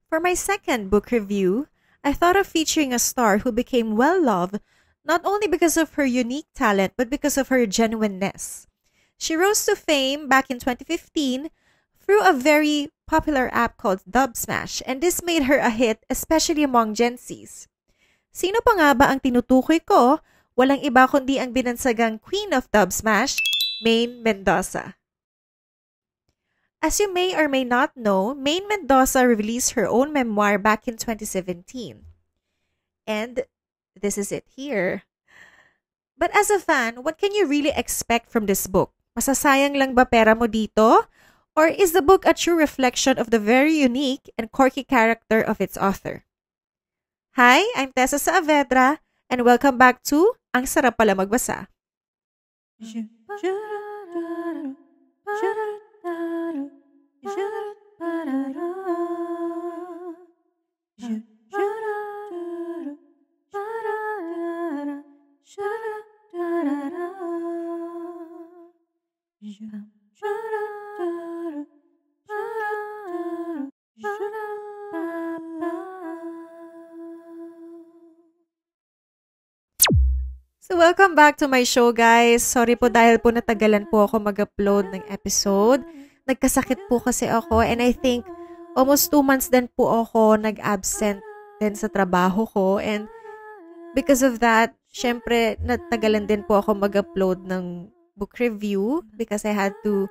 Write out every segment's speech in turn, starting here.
For my second book review, I thought of featuring a star who became well-loved not only because of her unique talent but because of her genuineness. She rose to fame back in 2015 through a very popular app called Dubsmash, and this made her a hit especially among Gen Zs. Sino pa nga ba ang tinutukoy ko? Walang iba kundi ang binansagang Queen of Dubsmash, Maine Mendoza. As you may or may not know, Maine Mendoza released her own memoir back in 2017. And this is it here. But as a fan, what can you really expect from this book? Masasayang lang ba pera mo dito? Or is the book a true reflection of the very unique and quirky character of its author? Hi, I'm Tessa Saavedra, and welcome back to Ang Sarap Pala Magbasa. So welcome back to my show, guys. Sorry po dahil po natagalan po ako mag-upload ng episode. Nagkasakit po kasi ako and I think almost 2 months din po ako nag-absent din sa trabaho ko. And because of that, syempre natagalan din po ako mag-upload ng book review because I had to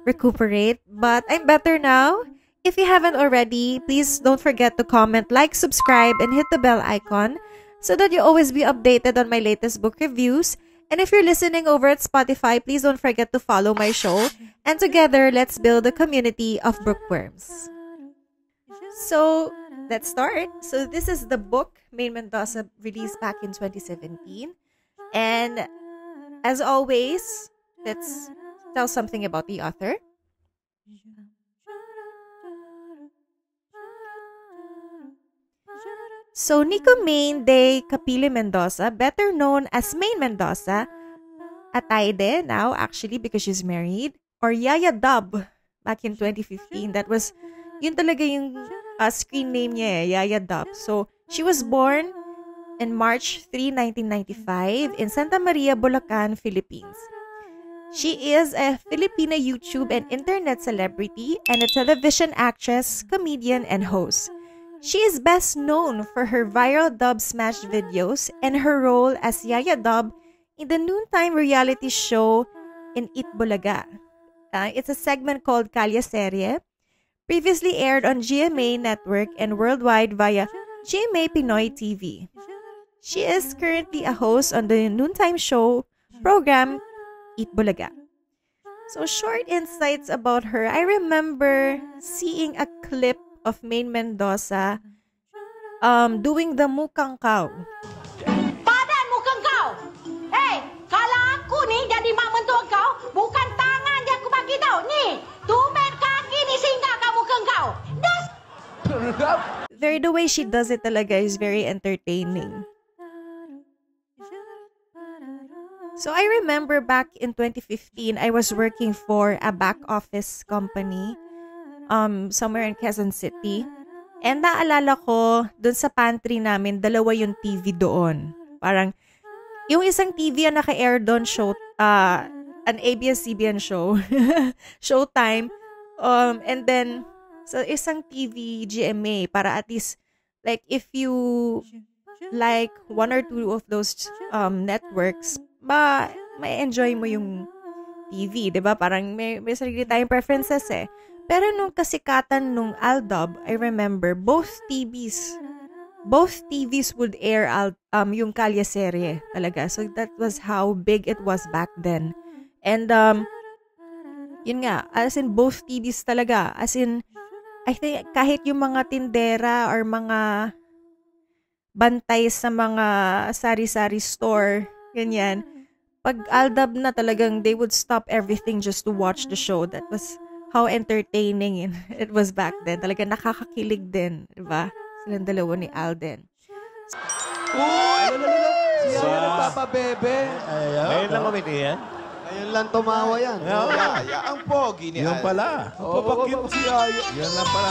recuperate. But I'm better now. If you haven't already, please don't forget to comment, like, subscribe, and hit the bell icon so that you always be updated on my latest book reviews. And if you're listening over at Spotify, please don't forget to follow my show. And together, let's build a community of bookworms. So, let's start. So, this is the book Maine Mendoza released back in 2017. And as always, let's tell something about the author. So, Nico Maine de Capile Mendoza, better known as Maine Mendoza, Ataide now actually because she's married, or Yaya Dub back in 2015. That was, yun talaga yung screen name niya, Yaya Dub. So, she was born in March 3, 1995 in Santa Maria, Bulacan, Philippines. She is a Filipina YouTube and internet celebrity and a television actress, comedian, and host. She is best known for her viral Dubsmash videos and her role as Yaya Dub in the noontime reality show in Itbulaga. It's a segment called Kalye Serye, previously aired on GMA Network and worldwide via GMA Pinoy TV. She is currently a host on the noontime show program Itbulaga. So, short insights about her. I remember seeing a clip of Maine Mendoza doing the mukang cow. Padan mukang kau? Hey, kalau aku ni jadi mak mentua kau, bukan tangan je aku bagi tau. Ni, tumit kaki ni singgah kat mukang kau. The way she does it talaga is very entertaining. So I remember back in 2015, I was working for a back office company somewhere in Quezon City. And naalala ko, dun sa pantry namin, 2 yung TV doon. Parang, yung isang TV ang naka-air doon, an ABS-CBN show, Showtime. And then, sa isang TV, GMA, para at least, like, if you like 1 or 2 of those networks, may enjoy mo yung TV, diba? Parang may sarili tayong preferences eh. Pero nung kasikatan nung Aldub, I remember both TVs would air yung Kalye Serye talaga. So that was how big it was back then. And yun nga, as in both TVs talaga. As in, I think kahit yung mga tindera or mga bantay sa mga sari-sari store, ganyan, pag Aldub na talagang they would stop everything just to watch the show. That was how entertaining it was back then. Talaga nakakakilig din, diba? Silang dalawa ni Alden. Uy! Siya nagpapabebe. Ngayon lang umiti yan? Ngayon lang tumawa yan. Yaya, ang pogi ni Yun Alden. pala. Papakit si Yaya. Yun lang pala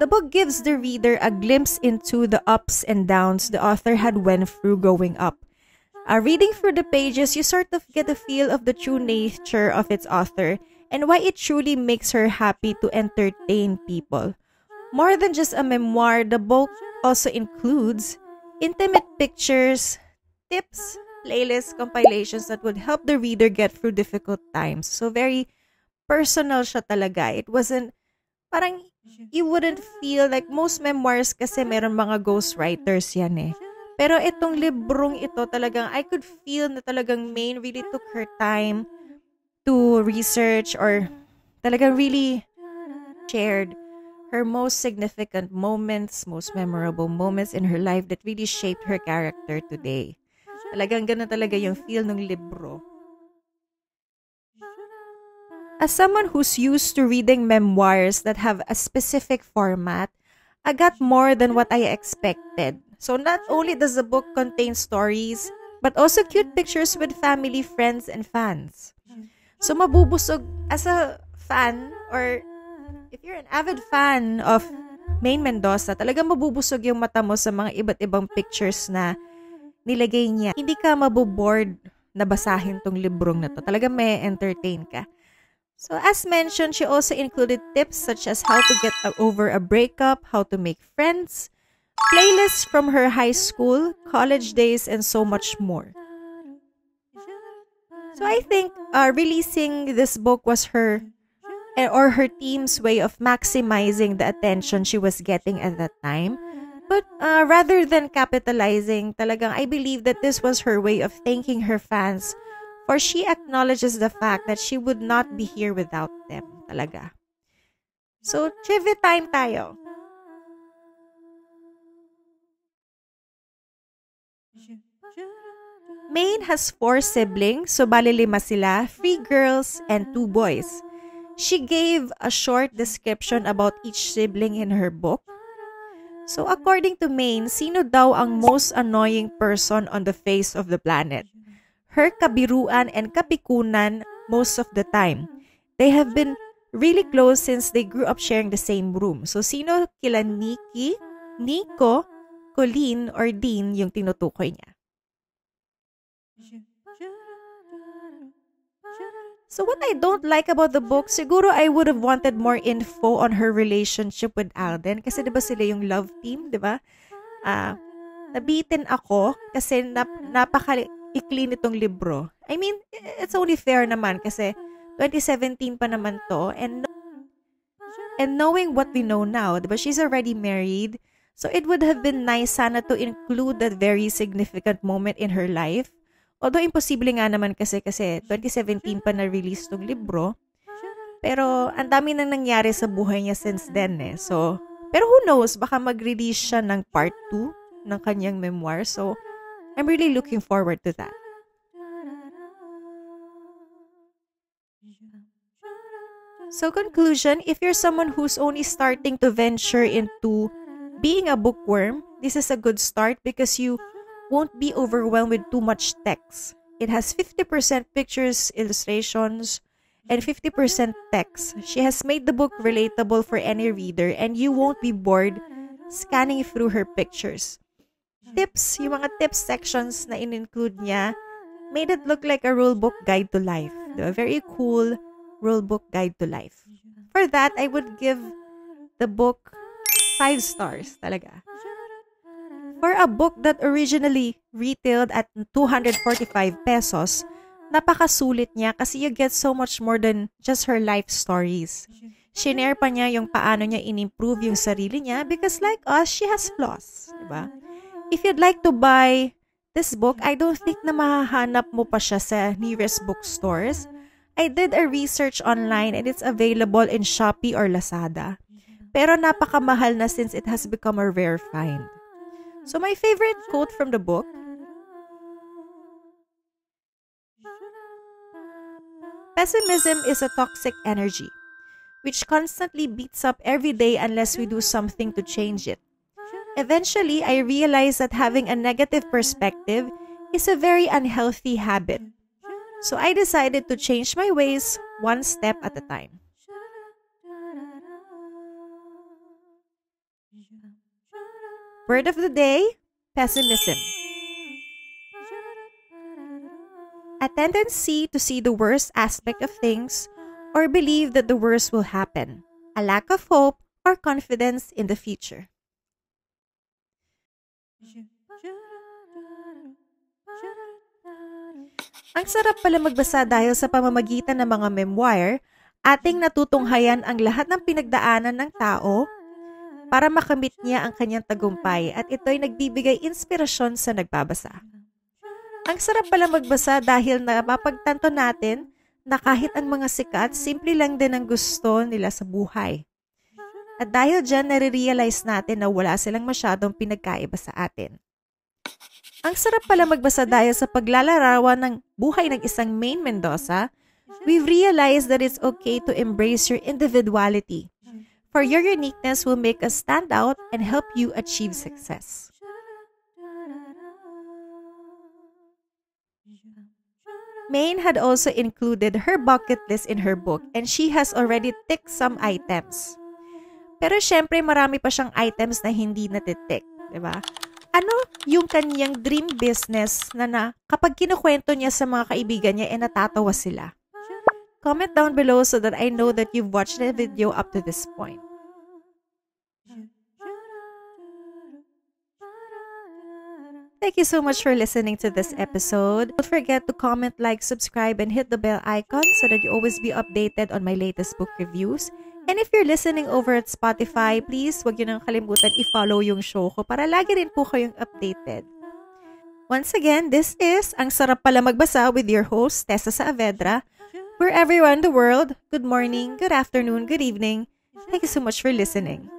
The book gives the reader a glimpse into the ups and downs the author had went through growing up. Reading through the pages, you sort of get a feel of the true nature of its author and why it truly makes her happy to entertain people. More than just a memoir, the book also includes intimate pictures, tips, playlists, compilations that would help the reader get through difficult times. So very personal siya talaga. It wasn't, parang you wouldn't feel like most memoirs kasi meron mga ghostwriters yan eh. Pero itong librong ito talagang, I could feel na talagang Maine really took her time to research or talagang really shared her most significant moments, most memorable moments in her life that really shaped her character today. Talagang ganun talaga yung feel ng libro. As someone who's used to reading memoirs that have a specific format, I got more than what I expected. So not only does the book contain stories, but also cute pictures with family, friends, and fans. So mabubusog as a fan, or if you're an avid fan of Maine Mendoza, talagang mabubusog yung mata mo sa mga iba't ibang pictures na nilagay niya. Hindi ka maboboard na basahin tong librong na to. Talagang may entertain ka. So as mentioned, she also included tips such as how to get over a breakup, how to make friends, playlists from her high school, college days, and so much more. So I think releasing this book was her team's way of maximizing the attention she was getting at that time. But rather than capitalizing, talagang I believe that this was her way of thanking her fans, for she acknowledges the fact that she would not be here without them. Talaga. So, trivia time tayo. Maine has 4 siblings, so bali 5 sila, 3 girls and 2 boys. She gave a short description about each sibling in her book. So according to Maine, sino daw ang most annoying person on the face of the planet? Her kabiruan and kapikunan most of the time. They have been really close since they grew up sharing the same room. So sino kila Nikki, Nico, Colleen, or Dean yung tinutukoy niya? So what I don't like about the book, siguro I would have wanted more info on her relationship with Alden. Kasi diba sila yung love team, diba? Nabitin ako kasi napaka-ikli nitong libro. I mean, it's only fair naman kasi 2017 pa naman to. And knowing what we know now, diba? She's already married. So it would have been nice sana to include that very significant moment in her life. Although imposible nga naman kasi 2017 pa na-release tong libro. Pero ang dami nang nangyari sa buhay niya since then eh. So, pero who knows, baka mag-release siya ng part 2 ng kanyang memoir. So, I'm really looking forward to that. So, conclusion, if you're someone who's only starting to venture into being a bookworm, this is a good start because you won't be overwhelmed with too much text. It has 50% pictures, illustrations, and 50% text. She has made the book relatable for any reader and you won't be bored scanning through her pictures. Tips, yung mga tips sections na in-include niya made it look like a rulebook guide to life. A very cool rulebook guide to life. For that, I would give the book 5 stars talaga. For a book that originally retailed at 245 pesos, napakasulit niya kasi you get so much more than just her life stories. Shinare pa niya yung paano niya in-improve yung sarili niya because like us, she has flaws. Diba? If you'd like to buy this book, I don't think na mahahanap mo pa siya sa nearest bookstores. I did a research online and it's available in Shopee or Lazada. Pero napakamahal na since it has become a rare find. So my favorite quote from the book, pessimism is a toxic energy, which constantly beats up every day unless we do something to change it. Eventually, I realized that having a negative perspective is a very unhealthy habit. So I decided to change my ways one step at a time. Word of the day, pessimism. A tendency to see the worst aspect of things or believe that the worst will happen. A lack of hope or confidence in the future. Ang sarap pala magbasa dahil sa pamamagitan ng mga memoir, ating natutunghayan ang lahat ng pinagdaanan ng tao para makamit niya ang kanyang tagumpay at ito'y nagbibigay inspirasyon sa nagbabasa. Ang sarap pala magbasa dahil napapagtanto natin na kahit ang mga sikat, simple lang din ang gusto nila sa buhay. At dahil dyan, nare-realize natin na wala silang masyadong pinagkaiba sa atin. Ang sarap pala magbasa dahil sa paglalarawan ng buhay ng isang Maine Mendoza, we've realized that it's okay to embrace your individuality, for your uniqueness will make us stand out and help you achieve success. Maine had also included her bucket list in her book and she has already ticked some items. Pero syempre marami pa siyang items na hindi natitik, di ba? Ano yung kanyang dream business na kapag kinukwento niya sa mga kaibigan niya, natatawa sila? Comment down below so that I know that you've watched the video up to this point. Thank you so much for listening to this episode. Don't forget to comment, like, subscribe, and hit the bell icon so that you always be updated on my latest book reviews. And if you're listening over at Spotify, please wag yun nang kalimutan i-follow yung show ko para lagi rin po kayong updated. Once again, this is Ang Sarap Pala Magbasa with your host, Tessa Saavedra. Wherever you are in the world, good morning, good afternoon, good evening. Thank you so much for listening.